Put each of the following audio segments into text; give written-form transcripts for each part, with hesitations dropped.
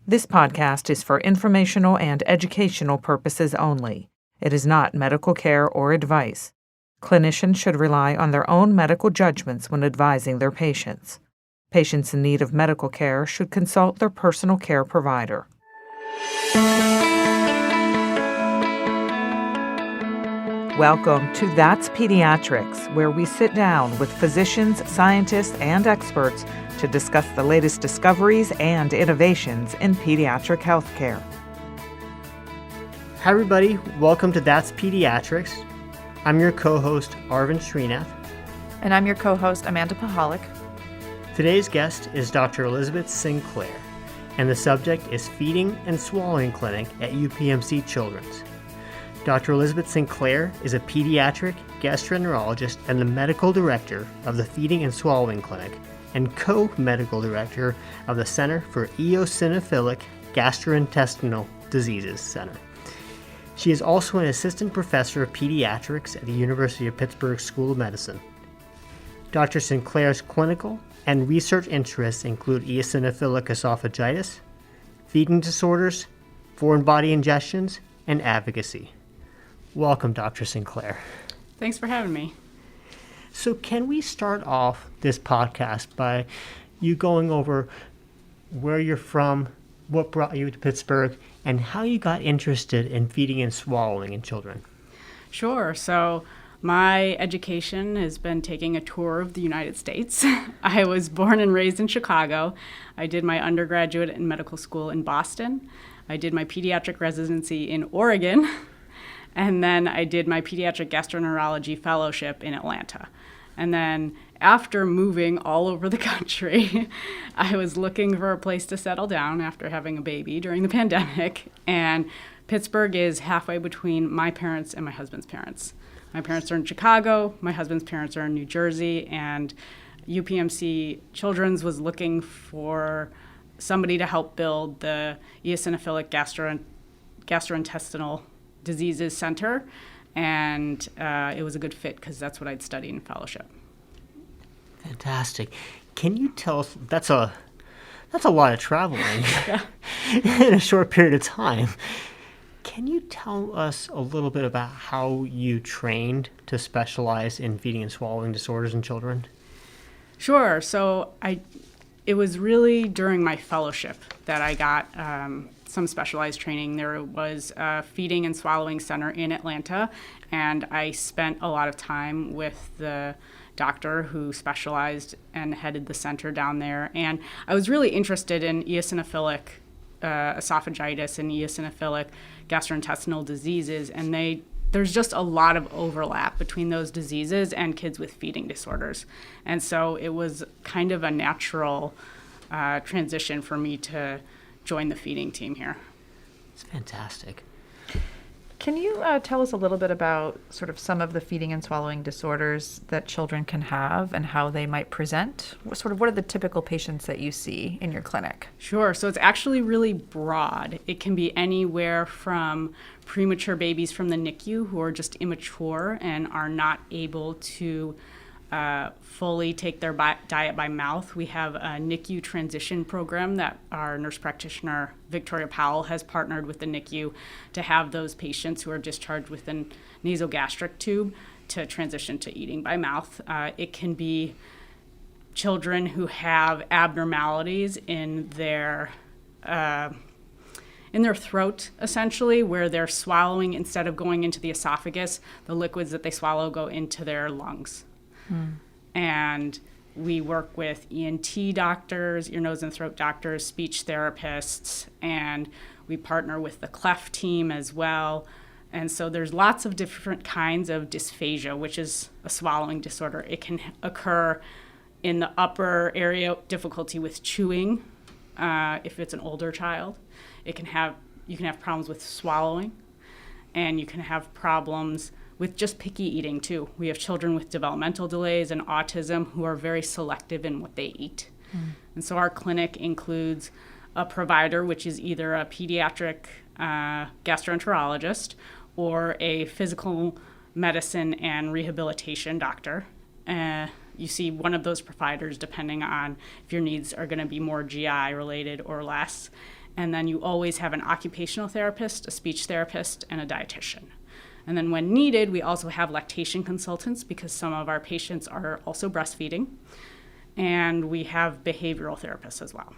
This podcast is for informational and educational purposes only. It is not medical care or advice. Clinicians should rely on their own medical judgments when advising their patients. Patients in need of medical care should consult their personal care provider. Welcome to That's Pediatrics, where we sit down with physicians, scientists, and experts to discuss the latest discoveries and innovations in pediatric healthcare. Hi everybody, welcome to That's Pediatrics. I'm your co-host Arvind Srinath. And I'm your co-host Amanda Pahalik. Today's guest is Dr. Elizabeth Sinclair, and the subject is Feeding and Swallowing Clinic at UPMC Children's. Dr. Elizabeth Sinclair is a pediatric gastroenterologist and the medical director of the Feeding and Swallowing Clinic and co-medical director of the Center for Eosinophilic Gastrointestinal Diseases Center. She is also an assistant professor of pediatrics at the University of Pittsburgh School of Medicine. Dr. Sinclair's clinical and research interests include eosinophilic esophagitis, feeding disorders, foreign body ingestions, and advocacy. Welcome, Dr. Sinclair. Thanks for having me. So can we start off this podcast by you going over where you're from, what brought you to Pittsburgh, and how you got interested in feeding and swallowing in children? Sure. So my education has been taking a tour of the United States. I was born and raised in Chicago. I did my undergraduate and medical school in Boston. I did my pediatric residency in Oregon. And then I did my pediatric gastroenterology fellowship in Atlanta. And then after moving all over the country, I was looking for a place to settle down after having a baby during the pandemic. And Pittsburgh is halfway between my parents and my husband's parents. My parents are in Chicago, my husband's parents are in New Jersey, and UPMC Children's was looking for somebody to help build the Eosinophilic Gastrointestinal Diseases Center, and it was a good fit because that's what I'd studied in fellowship. Fantastic. Can you tell us, that's a lot of traveling in a short period of time. Can you tell us a little bit about how you trained to specialize in feeding and swallowing disorders in children? Sure. So it was really during my fellowship that I got some specialized training. There was a feeding and swallowing center in Atlanta, and I spent a lot of time with the doctor who specialized and headed the center down there. And I was really interested in eosinophilic esophagitis and eosinophilic gastrointestinal diseases, and there's just a lot of overlap between those diseases and kids with feeding disorders. And so it was kind of a natural transition for me to join the feeding team here. It's fantastic. Can you tell us a little bit about sort of some of the feeding and swallowing disorders that children can have and how they might present? What are the typical patients that you see in your clinic? Sure. So it's actually really broad. It can be anywhere from premature babies from the NICU who are just immature and are not able to fully take their diet by mouth. We have a NICU transition program that our nurse practitioner, Victoria Powell, has partnered with the NICU to have those patients who are discharged with a nasogastric tube to transition to eating by mouth. It can be children who have abnormalities in their throat, essentially, where they're swallowing, instead of going into the esophagus, the liquids that they swallow go into their lungs. And we work with ENT doctors, ear, nose, and throat doctors, speech therapists, and we partner with the cleft team as well. And so there's lots of different kinds of dysphagia, which is a swallowing disorder. It can occur in the upper area, difficulty with chewing, if it's an older child. You can have problems with swallowing, and you can have problems with just picky eating too. We have children with developmental delays and autism who are very selective in what they eat. And so our clinic includes a provider, which is either a pediatric gastroenterologist or a physical medicine and rehabilitation doctor. You see one of those providers depending on if your needs are going to be more GI related or less. And then you always have an occupational therapist, a speech therapist, and a dietitian. And then when needed, we also have lactation consultants because some of our patients are also breastfeeding. And we have behavioral therapists as well.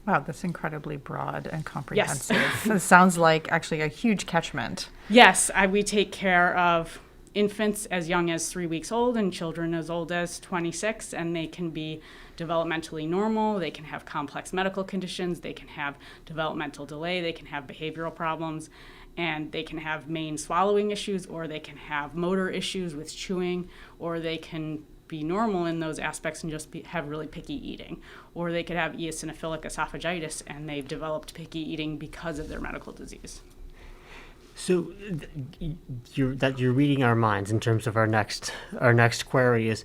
Wow, that's incredibly broad and comprehensive. Yes. It sounds like actually a huge catchment. Yes, we take care of infants as young as 3 weeks old and children as old as 26, and they can be developmentally normal, they can have complex medical conditions, they can have developmental delay, they can have behavioral problems, and they can have main swallowing issues, or they can have motor issues with chewing, or they can be normal in those aspects and just have really picky eating, or they could have eosinophilic esophagitis and they've developed picky eating because of their medical disease. So you're reading our minds in terms of our next query is,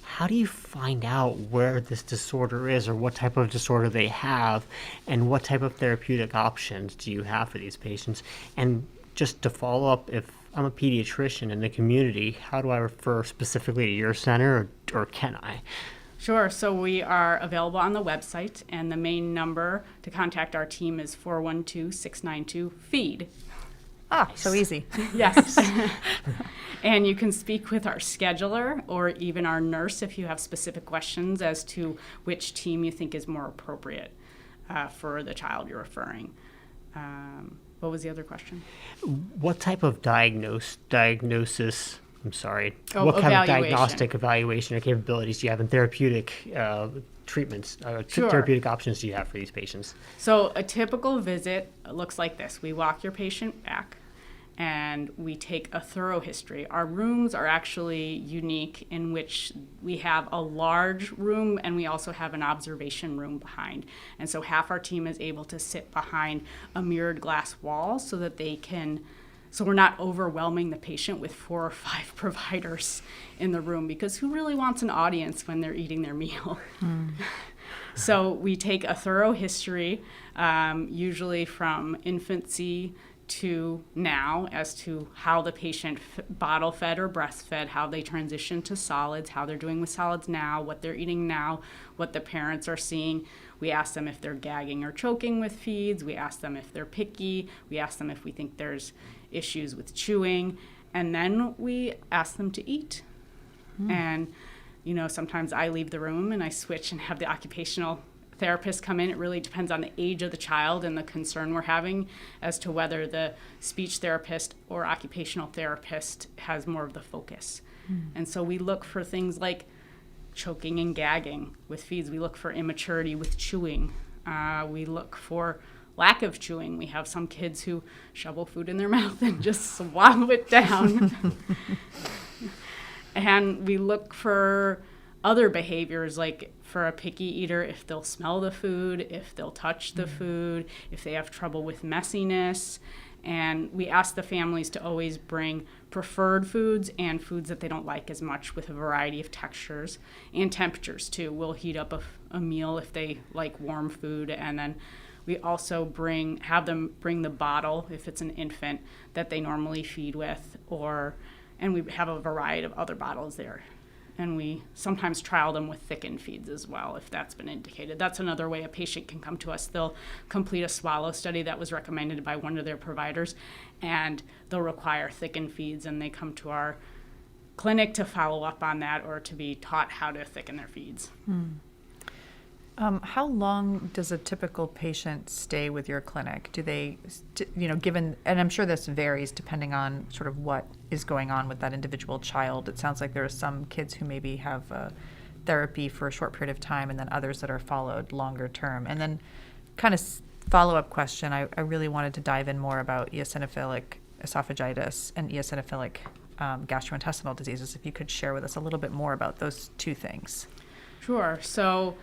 how do you find out where this disorder is or what type of disorder they have, and what type of therapeutic options do you have for these patients? And just to follow up, if I'm a pediatrician in the community, how do I refer specifically to your center, or can I? Sure. So we are available on the website, and the main number to contact our team is 412-692-FEED. Ah, so easy. Yes. And you can speak with our scheduler or even our nurse if you have specific questions as to which team you think is more appropriate for the child you're referring. What was the other question? What type of diagnosis, what kind of diagnostic evaluation or capabilities do you have in therapeutic treatments, Sure. therapeutic options do you have for these patients? So a typical visit looks like this. We walk your patient back and we take a thorough history. Our rooms are actually unique in which we have a large room and we also have an observation room behind. And so half our team is able to sit behind a mirrored glass wall so that so we're not overwhelming the patient with 4 or 5 providers in the room, because who really wants an audience when they're eating their meal? So we take a thorough history, usually from infancy to now, as to how the patient bottle fed or breastfed, how they transition to solids, how they're doing with solids now, what they're eating now, what the parents are seeing. We ask them if they're gagging or choking with feeds. We ask them if they're picky. We ask them if we think there's issues with chewing. And then we ask them to eat. And, sometimes I leave the room and I switch and have the occupational therapist come in. It really depends on the age of the child and the concern we're having as to whether the speech therapist or occupational therapist has more of the focus. And so we look for things like choking and gagging with feeds. We look for immaturity with chewing. We look for lack of chewing. We have some kids who shovel food in their mouth and just swallow it down. And we look for other behaviors, like for a picky eater, if they'll smell the food, if they'll touch the food, if they have trouble with messiness. And we ask the families to always bring preferred foods and foods that they don't like as much, with a variety of textures and temperatures too. We'll heat up a meal if they like warm food, and then we also have them bring the bottle if it's an infant that they normally feed with, and we have a variety of other bottles there. And we sometimes trial them with thickened feeds as well, if that's been indicated. That's another way a patient can come to us. They'll complete a swallow study that was recommended by one of their providers, and they'll require thickened feeds, and they come to our clinic to follow up on that or to be taught how to thicken their feeds. How long does a typical patient stay with your clinic? Do they, given, and I'm sure this varies depending on sort of what is going on with that individual child. It sounds like there are some kids who maybe have therapy for a short period of time, and then others that are followed longer term. And then kind of follow-up question, I really wanted to dive in more about eosinophilic esophagitis and eosinophilic gastrointestinal diseases. If you could share with us a little bit more about those two things. Sure. So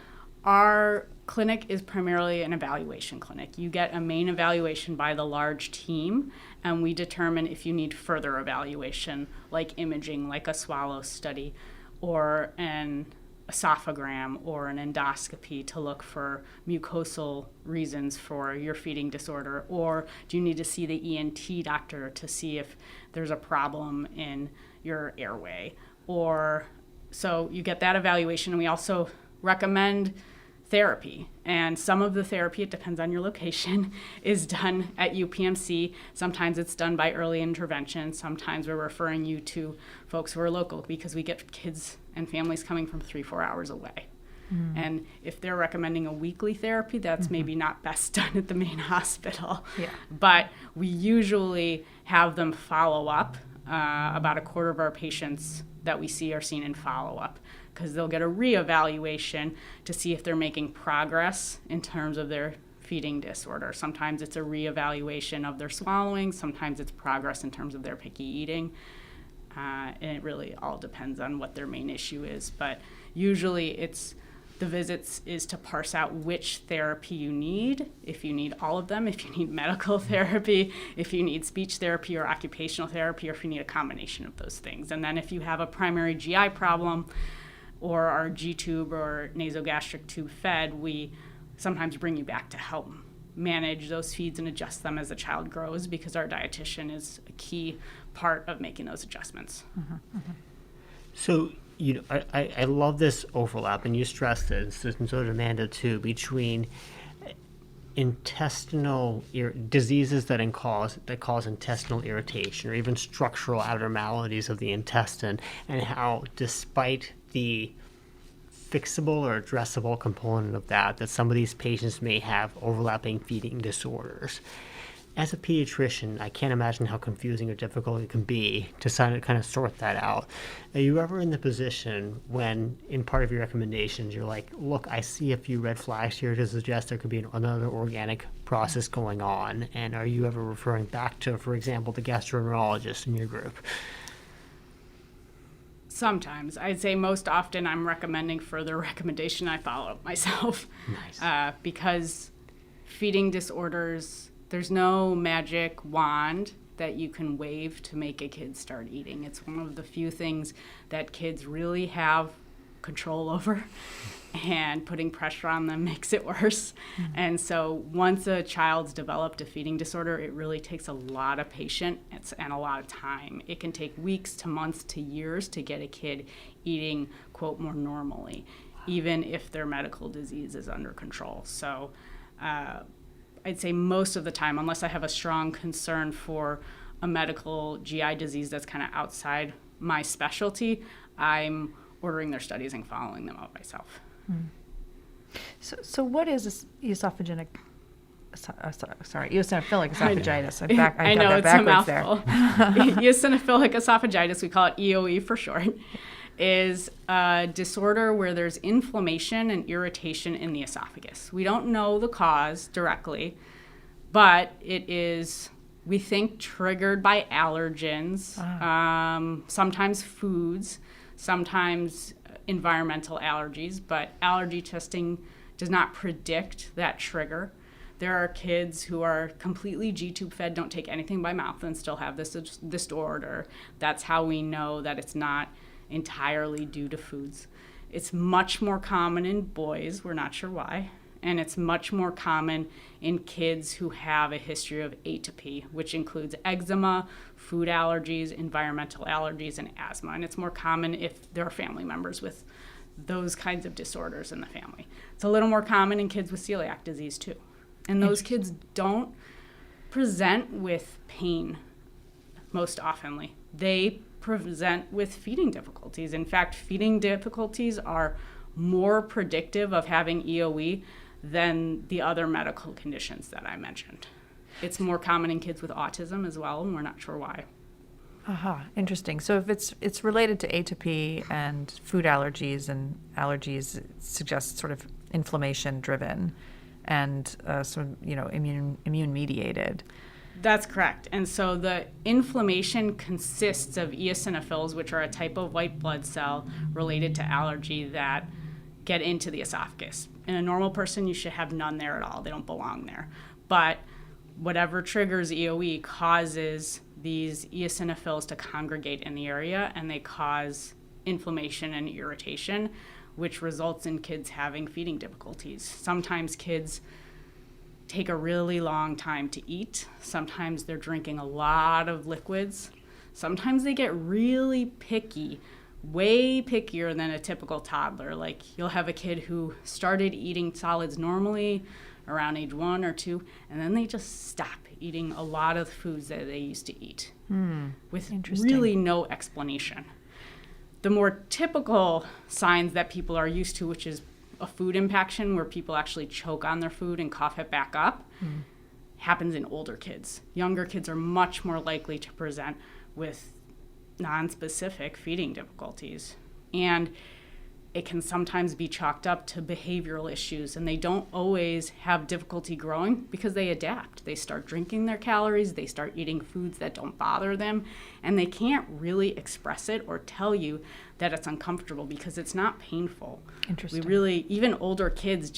our clinic is primarily an evaluation clinic. You get a main evaluation by the large team, and we determine if you need further evaluation, like imaging, like a swallow study, or an esophagram, or an endoscopy to look for mucosal reasons for your feeding disorder, or do you need to see the ENT doctor to see if there's a problem in your airway? So you get that evaluation, and we also recommend therapy. And some of the therapy, it depends on your location, is done at UPMC. Sometimes it's done by early intervention. Sometimes we're referring you to folks who are local because we get kids and families coming from 3-4 hours away. And if they're recommending a weekly therapy, that's maybe not best done at the main hospital. Yeah. But we usually have them follow up. About a quarter of our patients that we see are seen in follow-up because they'll get a reevaluation to see if they're making progress in terms of their feeding disorder. Sometimes it's a reevaluation of their swallowing. Sometimes it's progress in terms of their picky eating. And it really all depends on what their main issue is. But usually the visits is to parse out which therapy you need, if you need all of them, if you need medical therapy, if you need speech therapy or occupational therapy, or if you need a combination of those things. And then if you have a primary GI problem or are G-tube or nasogastric tube fed, we sometimes bring you back to help manage those feeds and adjust them as the child grows, because our dietitian is a key part of making those adjustments. So, I love this overlap, and you stressed this, and so did Amanda too, between intestinal diseases that cause intestinal irritation or even structural abnormalities of the intestine, and how despite the fixable or addressable component of that some of these patients may have overlapping feeding disorders. As a pediatrician, I can't imagine how confusing or difficult it can be to kind of sort that out. Are you ever in the position when, in part of your recommendations, you're like, look, I see a few red flags here to suggest there could be another organic process going on, and are you ever referring back to, for example, the gastroenterologist in your group? Sometimes. I'd say most often I'm recommending further recommendation. I follow up myself. Nice. Because feeding disorders, there's no magic wand that you can wave to make a kid start eating. It's one of the few things that kids really have control over, and putting pressure on them makes it worse. And so once a child's developed a feeding disorder, it really takes a lot of patience and a lot of time. It can take weeks to months to years to get a kid eating, quote, more normally, even if their medical disease is under control. So I'd say most of the time, unless I have a strong concern for a medical GI disease that's kind of outside my specialty, I'm ordering their studies and following them up myself. So what is eosinophilic esophagitis? I know, got that it's a mouthful. Eosinophilic esophagitis, we call it EOE for short, is a disorder where there's inflammation and irritation in the esophagus. We don't know the cause directly, but it is, we think, triggered by allergens, sometimes foods, sometimes environmental allergies, but allergy testing does not predict that trigger. There are kids who are completely G-tube fed, don't take anything by mouth, and still have this disorder. That's how we know that it's not entirely due to foods. It's much more common in boys, we're not sure why, and it's much more common in kids who have a history of atopy, which includes eczema, food allergies, environmental allergies, and asthma. And it's more common if there are family members with those kinds of disorders in the family. It's a little more common in kids with celiac disease too. And those kids don't present with pain most oftenly. They present with feeding difficulties. In fact, feeding difficulties are more predictive of having EOE than the other medical conditions that I mentioned. It's more common in kids with autism as well, and we're not sure why. Interesting. So if it's related to atopy and food allergies, and allergies, it suggests sort of inflammation driven and immune mediated. That's correct. And so the inflammation consists of eosinophils, which are a type of white blood cell related to allergy that get into the esophagus. In a normal person, you should have none there at all. They don't belong there. But whatever triggers EOE causes these eosinophils to congregate in the area, and they cause inflammation and irritation, which results in kids having feeding difficulties. Sometimes kids take a really long time to eat. Sometimes they're drinking a lot of liquids. Sometimes they get really picky way pickier than a typical toddler. Like, you'll have a kid who started eating solids normally around age 1 or 2, and then they just stop eating a lot of the foods that they used to eat with really no explanation. The more typical signs that people are used to, which is a food impaction where people actually choke on their food and cough it back up, happens in older kids. Younger kids are much more likely to present with non-specific feeding difficulties. And it can sometimes be chalked up to behavioral issues, and they don't always have difficulty growing because they adapt. They start drinking their calories, they start eating foods that don't bother them, and they can't really express it or tell you that it's uncomfortable because it's not painful. Interesting. Even older kids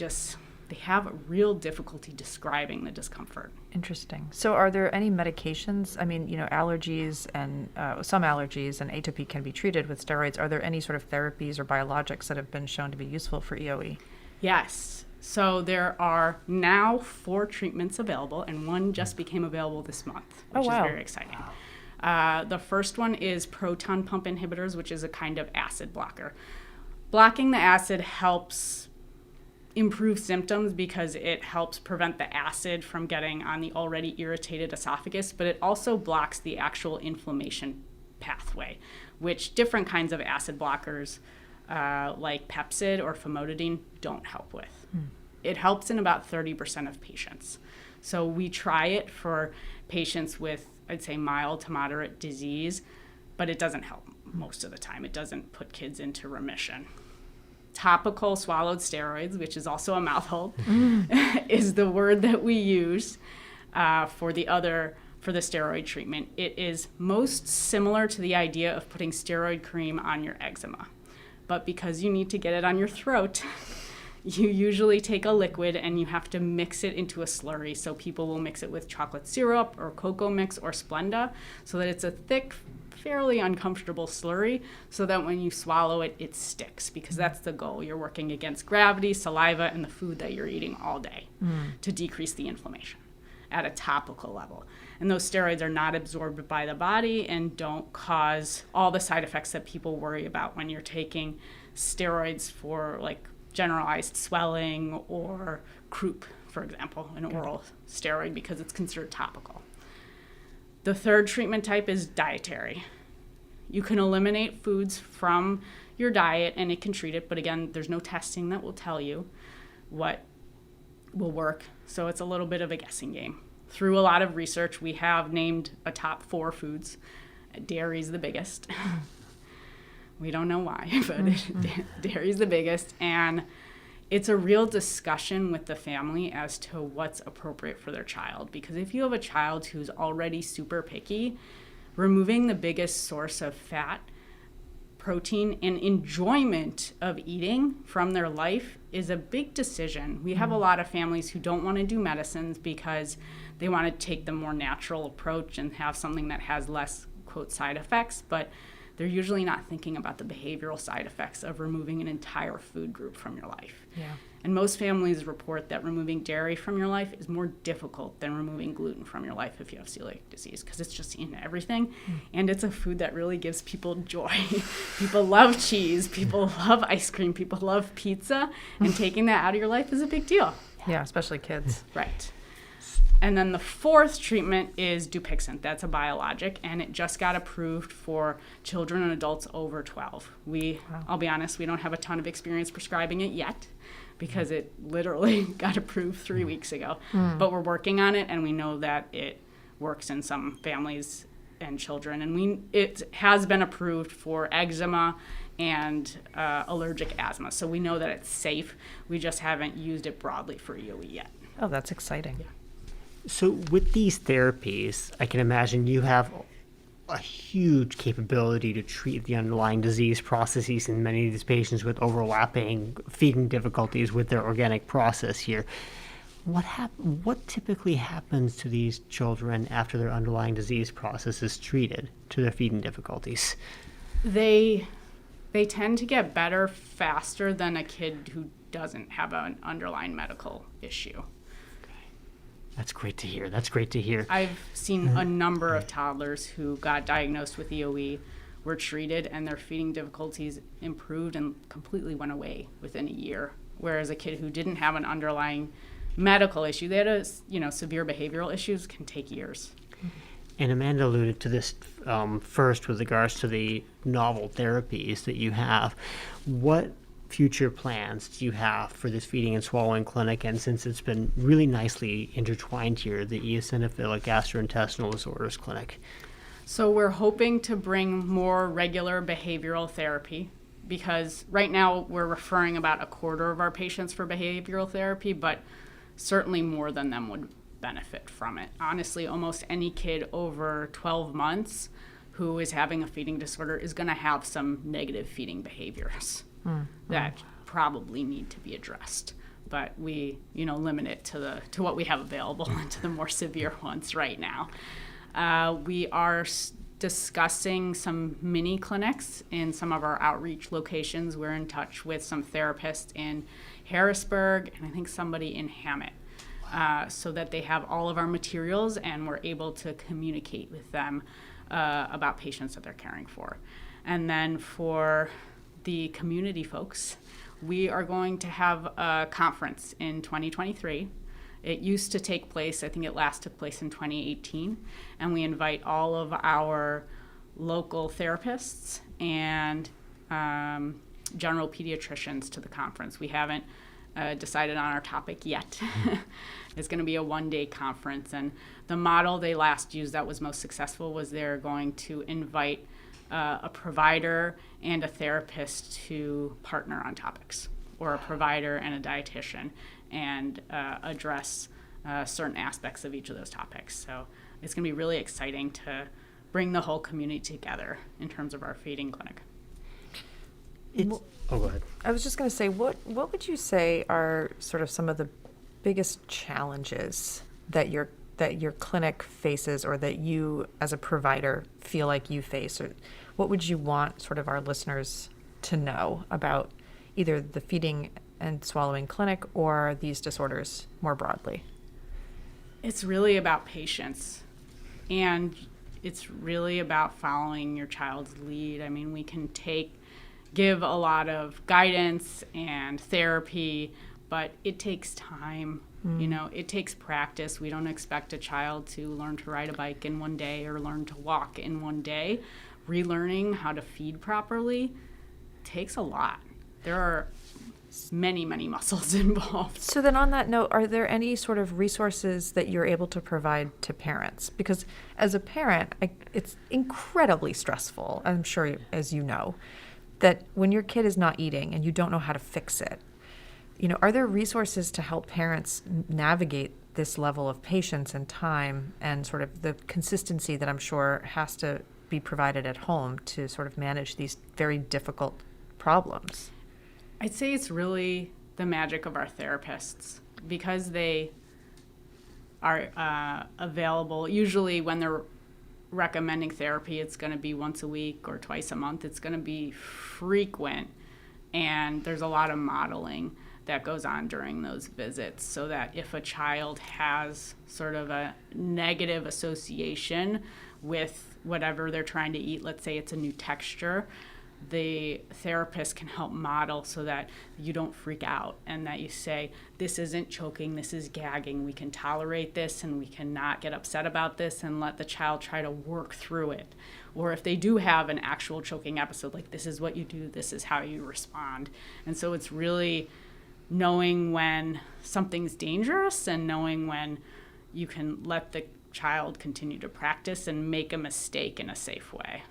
they have a real difficulty describing the discomfort. Interesting. So are there any medications? I mean, allergies and some allergies and atopy can be treated with steroids. Are there any sort of therapies or biologics that have been shown to be useful for EOE? Yes. So there are now 4 treatments available, and one just became available this month, which is very exciting. The first one is proton pump inhibitors, which is a kind of acid blocker. Blocking the acid helps improve symptoms because it helps prevent the acid from getting on the already irritated esophagus, but it also blocks the actual inflammation pathway, which different kinds of acid blockers like Pepcid or famotidine don't help with. It helps in about 30% of patients. So we try it for patients with, I'd say, mild to moderate disease, but it doesn't help most of the time. It doesn't put kids into remission. Topical swallowed steroids, which is also a mouthful, is the word that we use for the steroid treatment. It is most similar to the idea of putting steroid cream on your eczema. But because you need to get it on your throat, you usually take a liquid and you have to mix it into a slurry. So people will mix it with chocolate syrup or cocoa mix or Splenda so that it's a thick, fairly uncomfortable slurry, so that when you swallow it, it sticks, because that's the goal. You're working against gravity, saliva, and the food that you're eating all day to decrease the inflammation at a topical level. And those steroids are not absorbed by the body and don't cause all the side effects that people worry about when you're taking steroids for like generalized swelling or croup, for example, an oral steroid, because it's considered topical. The third treatment type is dietary. You can eliminate foods from your diet and it can treat it, but again, there's no testing that will tell you what will work, so it's a little bit of a guessing game. Through a lot of research, we have named a top 4 foods. Dairy's the biggest. We don't know why, but dairy's the biggest, and it's a real discussion with the family as to what's appropriate for their child. Because if you have a child who's already super picky, removing the biggest source of fat, protein, and enjoyment of eating from their life is a big decision. We have a lot of families who don't want to do medicines because they want to take the more natural approach and have something that has less, quote, side effects, but they're usually not thinking about the behavioral side effects of removing an entire food group from your life. Yeah. And most families report that removing dairy from your life is more difficult than removing gluten from your life if you have celiac disease, because it's just in everything. And it's a food that really gives people joy. People love cheese, people love ice cream, people love pizza, and taking that out of your life is a big deal. Yeah, especially kids. Right. And then the fourth treatment is Dupixent. That's a biologic, and it just got approved for children and adults over 12. I'll be honest, we don't have a ton of experience prescribing it yet because it literally got approved 3 weeks ago. But we're working on it, and we know that it works in some families and children. And it has been approved for eczema and allergic asthma. So we know that it's safe. We just haven't used it broadly for EOE yet. Oh, that's exciting. Yeah. So with these therapies, I can imagine you have a huge capability to treat the underlying disease processes in many of these patients with overlapping feeding difficulties with their organic process here. What typically happens to these children after their underlying disease process is treated to their feeding difficulties? They tend to get better faster than a kid who doesn't have an underlying medical issue. That's great to hear. I've seen a number of toddlers who got diagnosed with EOE were treated and their feeding difficulties improved and completely went away within a year. Whereas a kid who didn't have an underlying medical issue, they had severe behavioral issues, can take years. And Amanda alluded to this first with regards to the novel therapies that you have. What future plans do you have for this feeding and swallowing clinic? And since it's been really nicely intertwined here, the Eosinophilic Gastrointestinal Disorders Clinic. So we're hoping to bring more regular behavioral therapy, because right now we're referring about a quarter of our patients for behavioral therapy, but certainly more than them would benefit from it. Honestly, almost any kid over 12 months who is having a feeding disorder is going to have some negative feeding behaviors that probably need to be addressed. But we, limit it to what we have available and to the more severe ones right now. We are discussing some mini clinics in some of our outreach locations. We're in touch with some therapists in Harrisburg and I think somebody in Hammett, so that they have all of our materials and we're able to communicate with them about patients that they're caring for. And then for the community folks, we are going to have a conference in 2023. It used to take place, I think it last took place in 2018, and we invite all of our local therapists and general pediatricians to the conference. We haven't decided on our topic yet. It's going to be a one-day conference, and the model they last used that was most successful was they're going to invite a provider and a therapist to partner on topics, or a provider and a dietitian, and address certain aspects of each of those topics. So it's going to be really exciting to bring the whole community together in terms of our feeding clinic. Go ahead. I was just going to say, what would you say are sort of some of the biggest challenges that your clinic faces, or that you as a provider feel like you face? Or what would you want sort of our listeners to know about either the feeding and swallowing clinic or these disorders more broadly? It's really about patience, and it's really about following your child's lead. I mean, we can give a lot of guidance and therapy, but it takes time. It takes practice. We don't expect a child to learn to ride a bike in one day or learn to walk in one day. Relearning how to feed properly takes a lot. There are many, many muscles involved. So then on that note, are there any sort of resources that you're able to provide to parents? Because as a parent, it's incredibly stressful, I'm sure, as you know, that when your kid is not eating and you don't know how to fix it, are there resources to help parents navigate this level of patience and time and sort of the consistency that I'm sure has to be provided at home to sort of manage these very difficult problems? I'd say it's really the magic of our therapists, because they are available. Usually when they're recommending therapy, it's going to be once a week or twice a month. It's going to be frequent, and there's a lot of modeling that goes on during those visits, so that if a child has sort of a negative association with whatever they're trying to eat, let's say it's a new texture, the therapist can help model so that you don't freak out, and that you say, this isn't choking, this is gagging, we can tolerate this and we cannot get upset about this, and let the child try to work through it. Or if they do have an actual choking episode, like, this is what you do, this is how you respond. And so it's really knowing when something's dangerous and knowing when you can let the child continue to practice and make a mistake in a safe way.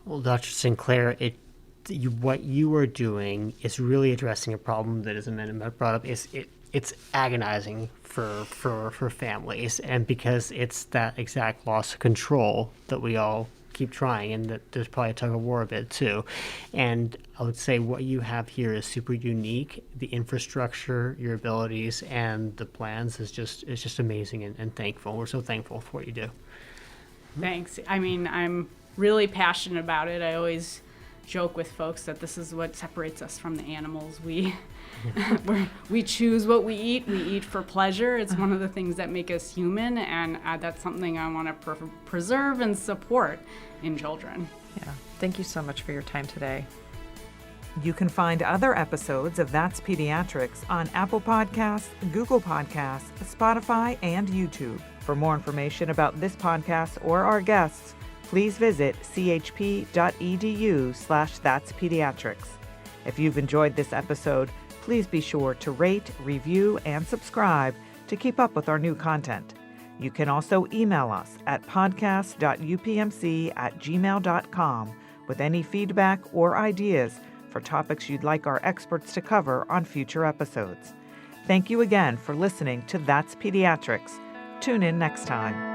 Well, Dr. Sinclair, what you are doing is really addressing a problem that, as Amanda brought up, it's agonizing for families, and because it's that exact loss of control that we all keep trying, and that there's probably a tug of war a bit too. And I would say what you have here is super unique. The infrastructure, your abilities, and the plans is just amazing, and thankful. We're so thankful for what you do. Thanks. I mean, I'm really passionate about it. I always joke with folks that this is what separates us from the animals. We We choose what we eat for pleasure. It's one of the things that make us human, and that's something I want to preserve and support in children. Yeah. Thank you so much for your time today. You can find other episodes of That's Pediatrics on Apple Podcasts, Google Podcasts, Spotify, and YouTube. For more information about this podcast or our guests, please visit chp.edu/that'spediatrics. If you've enjoyed this episode, please be sure to rate, review, and subscribe to keep up with our new content. You can also email us at podcast.upmc@gmail.com with any feedback or ideas for topics you'd like our experts to cover on future episodes. Thank you again for listening to That's Pediatrics. Tune in next time.